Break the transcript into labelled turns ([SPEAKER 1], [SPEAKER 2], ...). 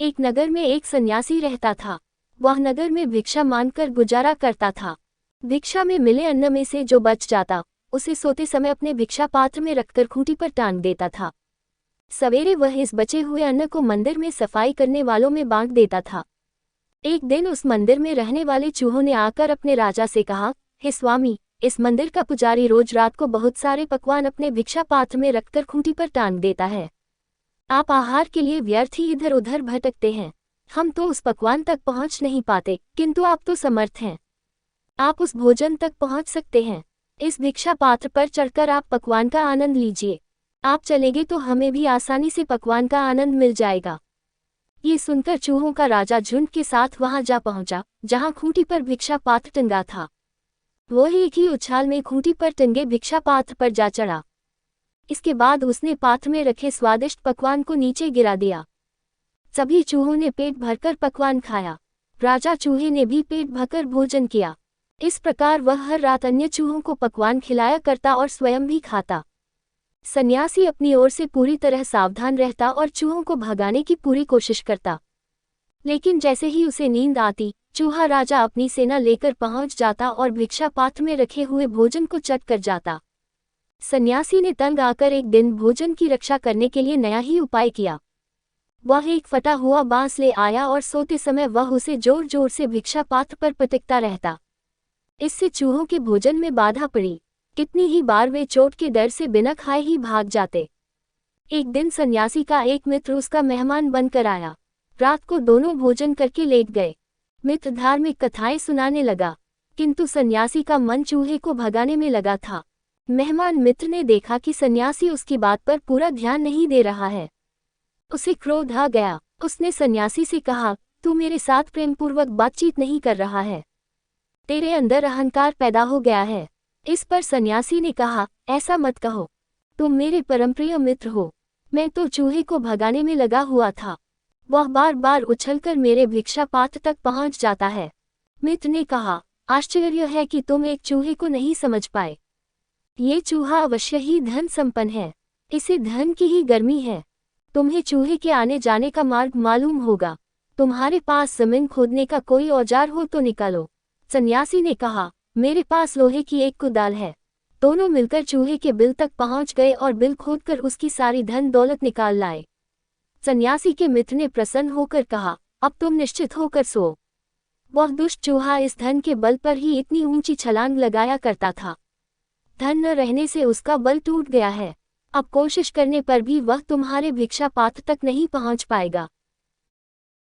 [SPEAKER 1] एक नगर में एक सन्यासी रहता था। वह नगर में भिक्षा मांगकर गुजारा करता था। भिक्षा में मिले अन्न में से जो बच जाता, उसे सोते समय अपने भिक्षा पात्र में रखकर खूंटी पर टांग देता था। सवेरे वह इस बचे हुए अन्न को मंदिर में सफाई करने वालों में बांट देता था। एक दिन उस मंदिर में रहने वाले चूहों ने आकर अपने राजा से कहा, हे स्वामी, इस मंदिर का पुजारी रोज रात को बहुत सारे पकवान अपने भिक्षा पात्र में रखकर खूंटी पर टांग देता है। आप आहार के लिए व्यर्थ ही इधर उधर भटकते हैं। हम तो उस पकवान तक पहुंच नहीं पाते, किंतु आप तो समर्थ हैं। आप उस भोजन तक पहुंच सकते हैं। इस भिक्षा पात्र पर चढ़कर आप पकवान का आनंद लीजिए। आप चलेंगे तो हमें भी आसानी से पकवान का आनंद मिल जाएगा। ये सुनकर चूहों का राजा झुंड के साथ वहां जा पहुंचा, जहां खूंटी पर भिक्षा पात्र टंगा था। वह एक ही उछाल में खूंटी पर टंगे भिक्षा पात्र पर जा चढ़ा। इसके बाद उसने पात्र में रखे स्वादिष्ट पकवान को नीचे गिरा दिया। सभी चूहों ने पेट भरकर पकवान खाया। राजा चूहे ने भी पेट भरकर भोजन किया। इस प्रकार वह हर रात अन्य चूहों को पकवान खिलाया करता और स्वयं भी खाता। सन्यासी अपनी ओर से पूरी तरह सावधान रहता और चूहों को भगाने की पूरी कोशिश करता। लेकिन जैसे ही उसे नींद आती, चूहा राजा अपनी सेना लेकर पहुंच जाता और भिक्षा पात्र में रखे हुए भोजन को चट कर जाता। सन्यासी ने तंग आकर एक दिन भोजन की रक्षा करने के लिए नया ही उपाय किया। वह एक फटा हुआ बांस ले आया और सोते समय वह उसे जोर जोर से भिक्षा पात्र पर पटकता रहता। इससे चूहों के भोजन में बाधा पड़ी। कितनी ही बार वे चोट के डर से बिना खाए ही भाग जाते। एक दिन सन्यासी का एक मित्र उसका मेहमान बनकर आया। रात को दोनों भोजन करके लेट गए। मित्र धार्मिक कथाएं सुनाने लगा, किंतु सन्यासी का मन चूहे को भगाने में लगा था। मेहमान मित्र ने देखा कि सन्यासी उसकी बात पर पूरा ध्यान नहीं दे रहा है। उसे क्रोध आ गया। उसने सन्यासी से कहा, तू मेरे साथ प्रेमपूर्वक बातचीत नहीं कर रहा है। तेरे अंदर अहंकार पैदा हो गया है। इस पर सन्यासी ने कहा, ऐसा मत कहो। तुम मेरे परमप्रिय मित्र हो। मैं तो चूहे को भगाने में लगा हुआ था। वह बार बार उछलकर मेरे भिक्षा पात्र तक पहुंच जाता है। मित्र ने कहा, आश्चर्य है कि तुम एक चूहे को नहीं समझ पाए। ये चूहा अवश्य ही धन संपन्न है। इसे धन की ही गर्मी है। तुम्हें चूहे के आने जाने का मार्ग मालूम होगा। तुम्हारे पास जमीन खोदने का कोई औजार हो तो निकालो। सन्यासी ने कहा, मेरे पास लोहे की एक कुदाल है। दोनों मिलकर चूहे के बिल तक पहुंच गए और बिल खोदकर उसकी सारी धन दौलत निकाल लाए। सन्यासी के मित्र ने प्रसन्न होकर कहा, अब तुम निश्चित होकर सो। वह दुष्ट चूहा इस धन के बल पर ही इतनी ऊंची छलांग लगाया करता था। धन न रहने से उसका बल टूट गया है। अब कोशिश करने पर भी वह तुम्हारे भिक्षा पात्र तक नहीं पहुंच पाएगा।